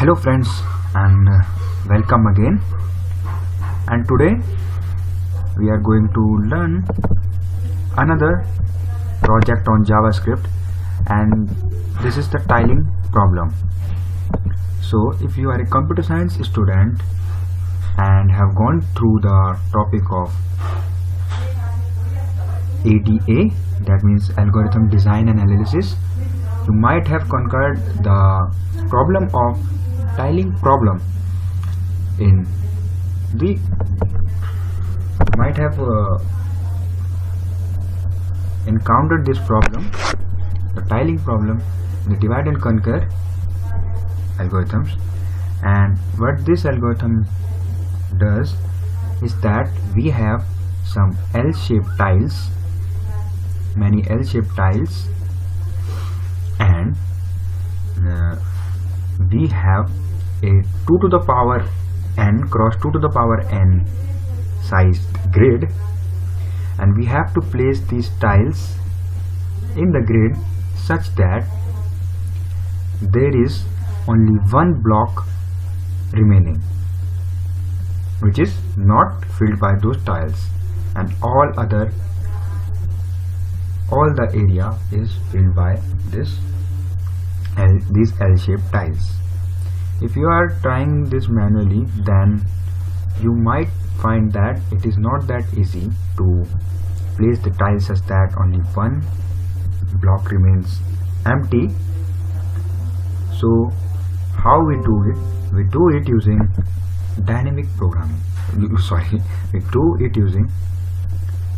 Hello friends, and welcome again. And today we are going to learn another project on JavaScript, and this is the tiling problem. So if you are a computer science student and have gone through the topic of ADA, that means algorithm design and analysis, you might have conquered the problem of tiling problem in the might have encountered this problem, the tiling problem, the divide and conquer algorithms. And what this algorithm does is that we have some L-shaped tiles, many L-shaped tiles, and we have a 2 to the power n cross 2 to the power n sized grid, and we have to place these tiles in the grid such that there is only one block remaining which is not filled by those tiles, and all the area is filled by these L-shaped tiles. If you are trying this manually, then you might find that it is not that easy to place the tiles such that only one block remains empty. So how we do it? We do it using dynamic programming. We do it using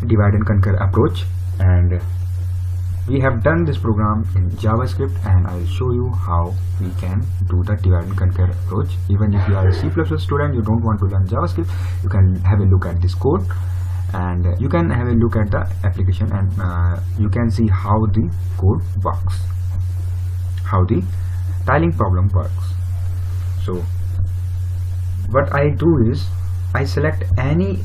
divide and conquer approach, and we have done this program in JavaScript, and I will show you how we can do the divide and conquer approach. Even if you are a C++ student, you don't want to learn JavaScript, you can have a look at this code, and you can have a look at the application, and you can see how the code works, how the tiling problem works. So what I do is I select any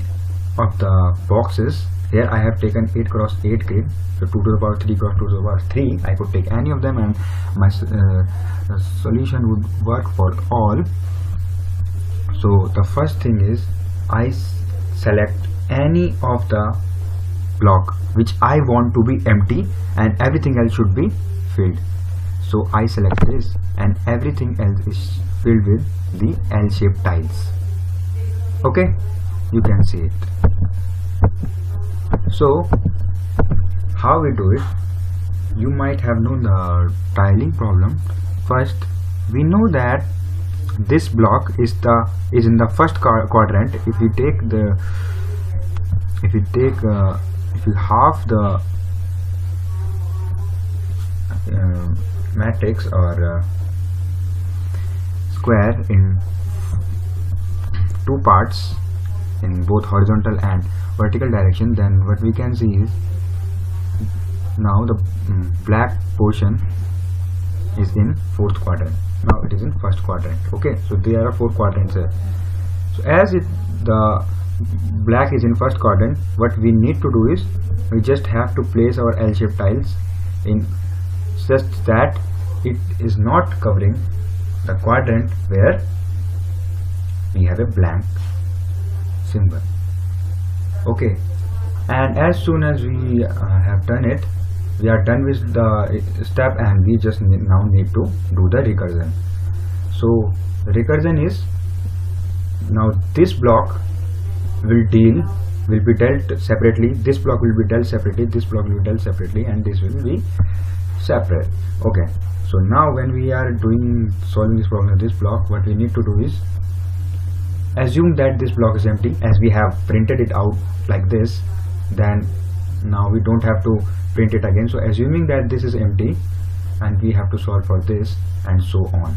of the boxes. Here I have taken 8 cross 8 grid, so 2 to the power 3 cross 2 to the power 3. I could take any of them, and my solution would work for all. So the first thing is I select any of the block which I want to be empty and everything else should be filled. So I select this, and everything else is filled with the L-shaped tiles. Okay, you can see it. So how we do it? You might have known the tiling problem. Half, we know that this block is in the first quadrant. If you half the matrix or square in two parts, in both horizontal and vertical direction, then what we can see is now the black portion is in fourth quadrant. Now it is in first quadrant. Okay, so there are 4 quadrants here. So as the black is in first quadrant, what we need to do is we just have to place our L-shaped tiles in such that it is not covering the quadrant where we have a blank symbol. Okay, and as soon as we have done it, we are done with the step, and we just now need to do the recursion. So recursion is, now this block will be dealt separately, this block will be dealt separately, this block will be dealt separately, and this will be separate. Okay, so now when we are solving this problem of this block, what we need to do is assume that this block is empty, as we have printed it out like this. Then now we don't have to print it again. So assuming that this is empty, and we have to solve for this, and so on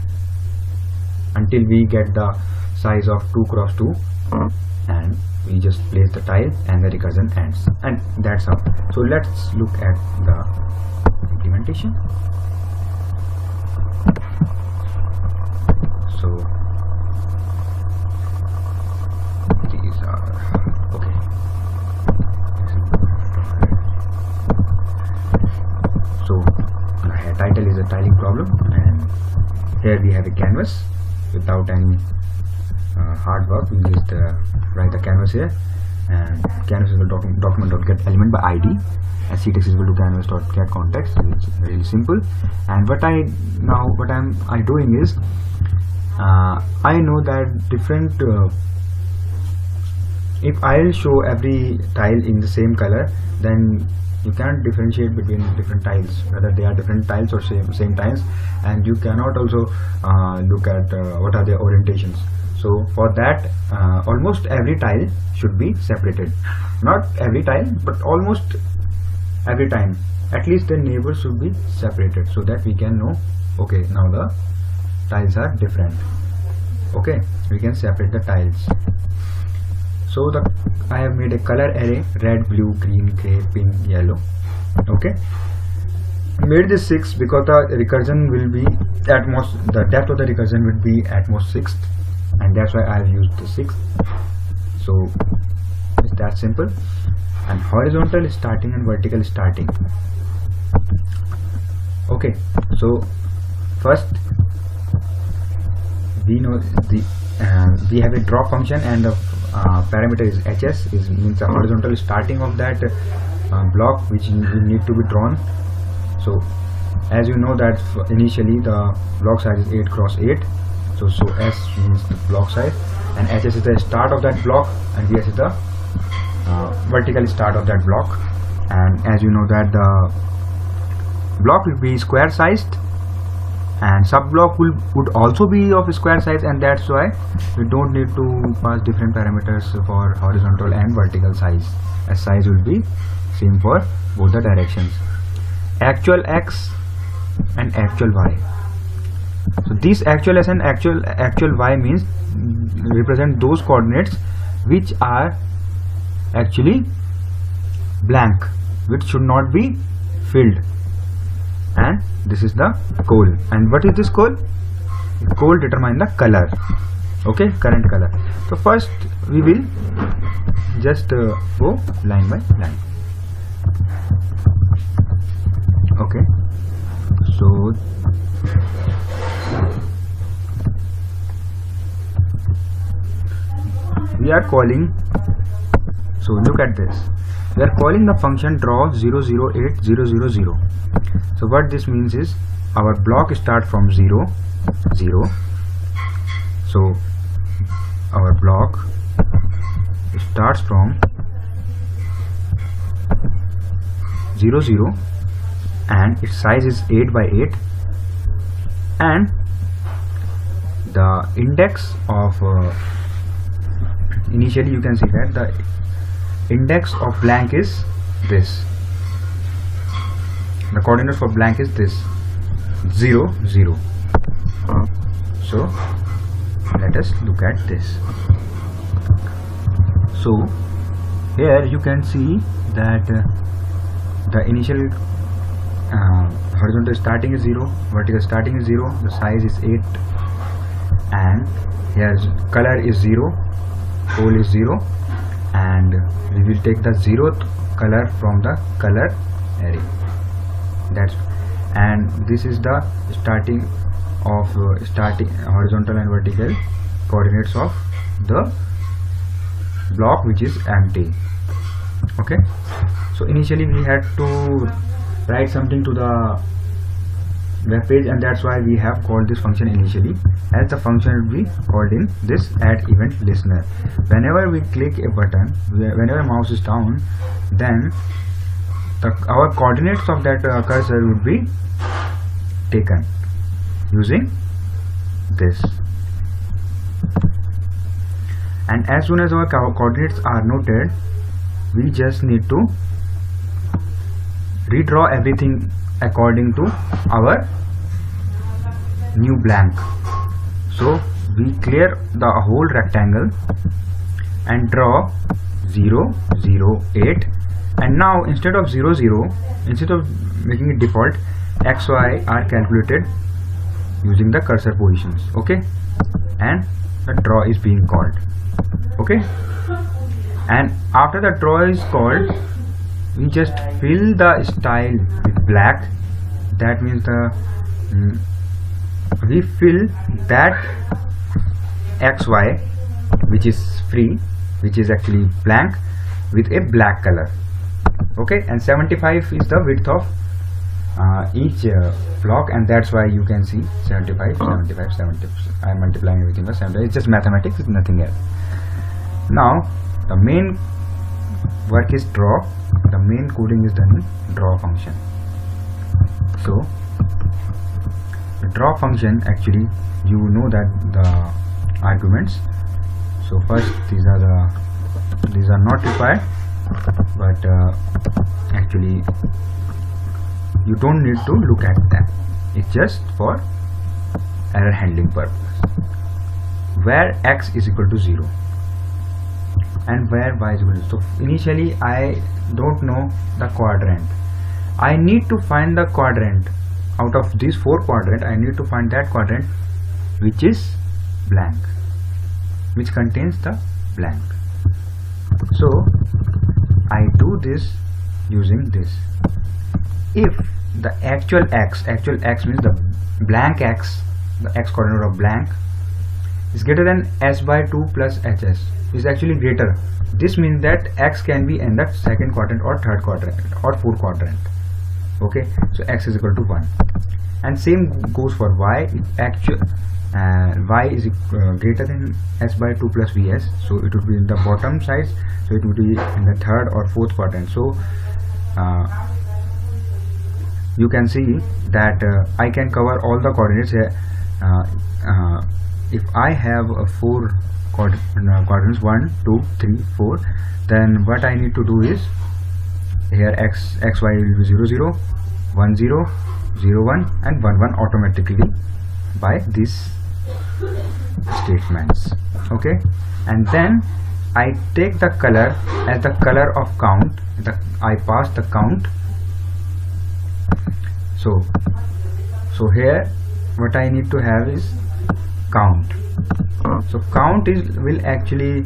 until we get the size of 2 cross 2, and we just place the tile and the recursion ends, and that's how. So let's look at the implementation. So these are okay. So the title is a tiling problem, and Here we have a canvas without any hard work. We just write the canvas here, and canvas is equal to document.get element by id, and ctext is equal to canvas.get context. It's really simple. And what I'm doing is I know that different if I'll show every tile in the same color, then you can't differentiate between different tiles, whether they are different tiles or same tiles, and you cannot also look at what are their orientations. So for that, almost every tile should be separated. Not every tile, but almost every time. At least the neighbors should be separated, so that we can know, okay, now the tiles are different. Okay, we can separate the tiles. So I have made a color array: red, blue, green, gray, pink, yellow. Okay, made this 6 because the recursion will be at most, the depth of the recursion would be at most 6, and that's why I have used the 6. So it's that simple. And horizontal starting and vertical starting. Okay, so first we know we have a draw function, and the parameter is hs, means the horizontal starting of that block which will need to be drawn. So as you know that initially the block size is 8 x 8, so s means the block size, and hs is the start of that block, and vs is the vertical start of that block. And as you know that the block will be square sized, and sub block would also be of square size, and that's why we don't need to pass different parameters for horizontal and vertical size, as size will be same for both the directions. Actual x and actual y. So this actual s and actual y means represent those coordinates which are actually blank, which should not be filled. And this is the goal. And what is this goal? Goal determine the color. Okay, current color. So first we will just go line by line. Okay, so we are calling, so look at this, we are calling the function draw 008000. So what this means is our block start from 0 0, so our block starts from 0 0, and its size is 8 by 8, and the index of initially you can see that the index of blank is this, the coordinate for blank is this 0 0. So let us look at this. So here you can see that the initial horizontal starting is 0, vertical starting is 0, the size is 8, and here color is 0, hole is 0, and we will take the 0th color from the color array. That's, and this is the starting of starting horizontal and vertical coordinates of the block which is empty. Okay, so initially we had to write something to the web page, and that's why we have called this function initially, as the function will be called in this add event listener. Whenever we click a button, whenever mouse is down, then our coordinates of that cursor would be taken using this, and as soon as our coordinates are noted, we just need to redraw everything according to our new blank. So we clear the whole rectangle and draw 0 0 8, and now instead of 0 0, instead of making it default, x y are calculated using the cursor positions. Okay, and the draw is being called. Okay, and after the draw is called, we just fill the style with black. That means the we fill that xy which is free, which is actually blank, with a black color. Okay, and 75 is the width of each block, and that's why you can see 75, 75, 70. I am multiplying everything by 75. It's just mathematics, it's nothing else. Now the main work is draw. The main coding is done in draw function. So the draw function, actually you know that the arguments. So first these are not required, but actually you don't need to look at them. It's just for error handling purpose. Where x is equal to 0 and where y is equal to 0. So initially I don't know the quadrant. I need to find the quadrant. Out of these 4 quadrants, I need to find that quadrant which is blank, which contains the blank. So I do this using this. If the actual x means the blank x, the x coordinate of blank is greater than s by 2 plus hs, is actually greater. This means that x can be in the second quadrant or third quadrant or fourth quadrant. Okay, so x is equal to 1, and same goes for y. If actual y is greater than s by 2 plus vs, so it would be in the bottom side, so it would be in the third or fourth quadrant. So you can see that I can cover all the coordinates here. If I have 4 quadrants, 1, 2, 3, 4, then what I need to do is, here xy will be 0, 0, 1, 0, 0, 1 and 1, 1 automatically by these statements. Okay, and then I take the color as the color of count. I pass the count. So here what I need to have is count. So count will actually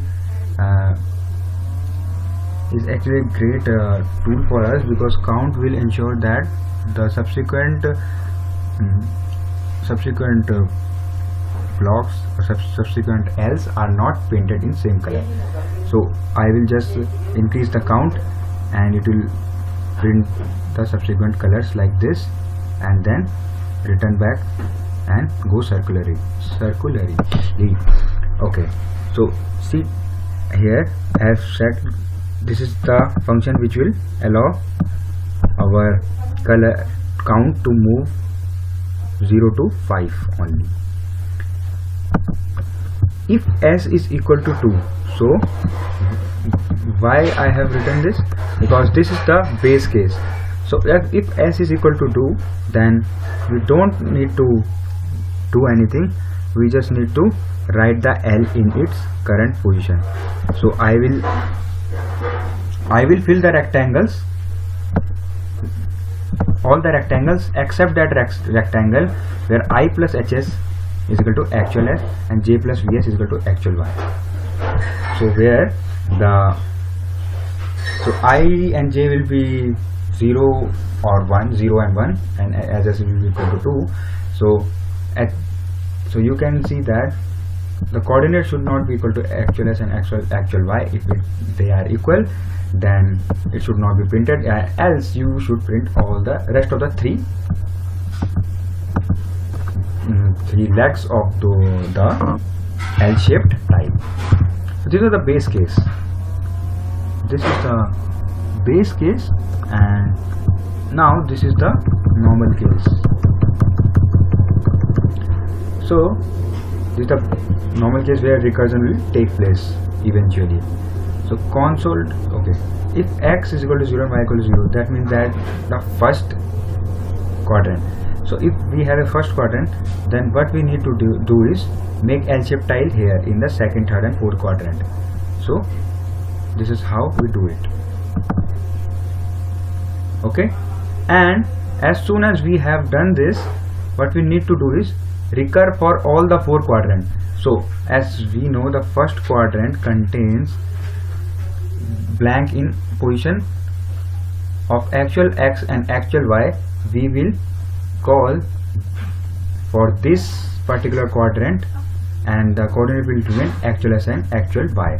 is actually a great tool for us, because count will ensure that the subsequent blocks or subsequent L's are not painted in same color. So I will just increase the count and it will print the subsequent colors like this, and then return back and go circularly. Okay, so see here I have set, this is the function which will allow our color count to move 0 to 5 only. If s is equal to 2, so why I have written this? Because this is the base case. So if s is equal to 2, then we don't need to do anything. We just need to write the L in its current position. So I will fill the rectangles, all the rectangles except that rectangle where I plus hs is equal to actual s and j plus vs is equal to actual y. So where I and j will be 0 or 1, 0 and 1, and hs will be equal to 2. So you can see that the coordinate should not be equal to actual s and actual y. If they are equal, then it should not be printed, else you should print all the rest of the three legs of the L-shaped type. So these are the base case. This is the base case, and now this is the normal case. So this is the normal case where recursion will take place eventually. So console, okay, if x is equal to 0 and y equal to 0, that means that the first quadrant. So if we have a first quadrant, then what we need to do is make L-shaped tile here in the second, third and fourth quadrant. So this is how we do it. Okay, and as soon as we have done this, what we need to do is recur for all the 4 quadrants. So as we know, the first quadrant contains blank in position of actual x and actual y. We will call for this particular quadrant, and the coordinate will remain actual s and actual y.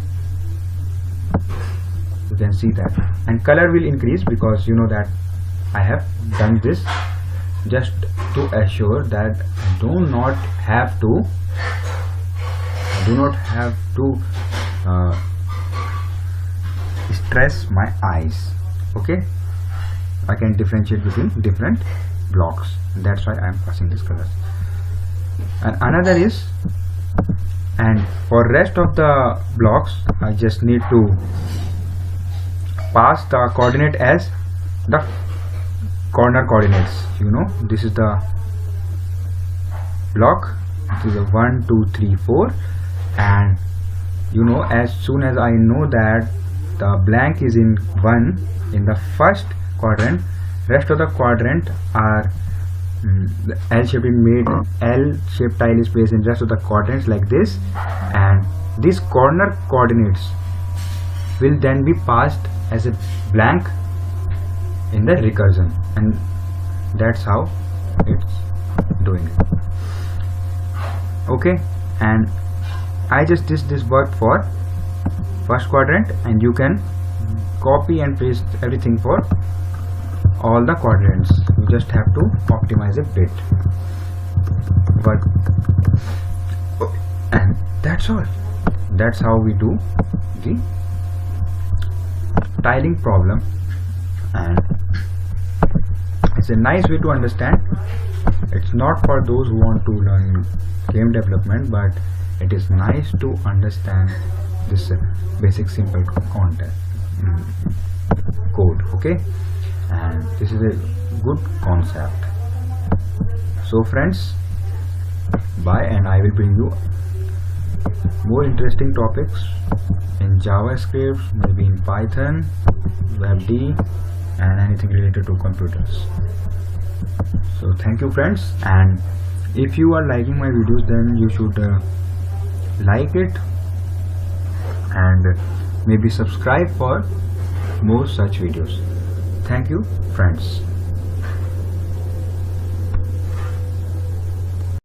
You can see that, and color will increase because you know that I have done this just to assure that I do not have to stress my eyes. Okay, I can differentiate between different blocks, that's why I am passing these colors. And another is, and for rest of the blocks I just need to pass the coordinate as the corner coordinates. You know, this is the block, this is a 1 2 3 4, and you know, as soon as I know that the blank is in 1 in the first quadrant, rest of the quadrant are the L shape is made, L shaped tile is placed in rest of the quadrants like this, and these corner coordinates will then be passed as a blank in the recursion, and that's how it's doing it. Okay, and I just did this work for first quadrant, and you can copy and paste everything for all the quadrants. You just have to optimize a bit, but and that's all. That's how we do the tiling problem, and it's a nice way to understand. It's not for those who want to learn game development, but it is nice to understand this basic simple content code. Okay, and this is a good concept. So friends, bye, and I will bring you more interesting topics in JavaScript, maybe in Python, WebD, and anything related to computers. So thank you friends, and if you are liking my videos, then you should like it and maybe subscribe for more such videos. Thank you friends.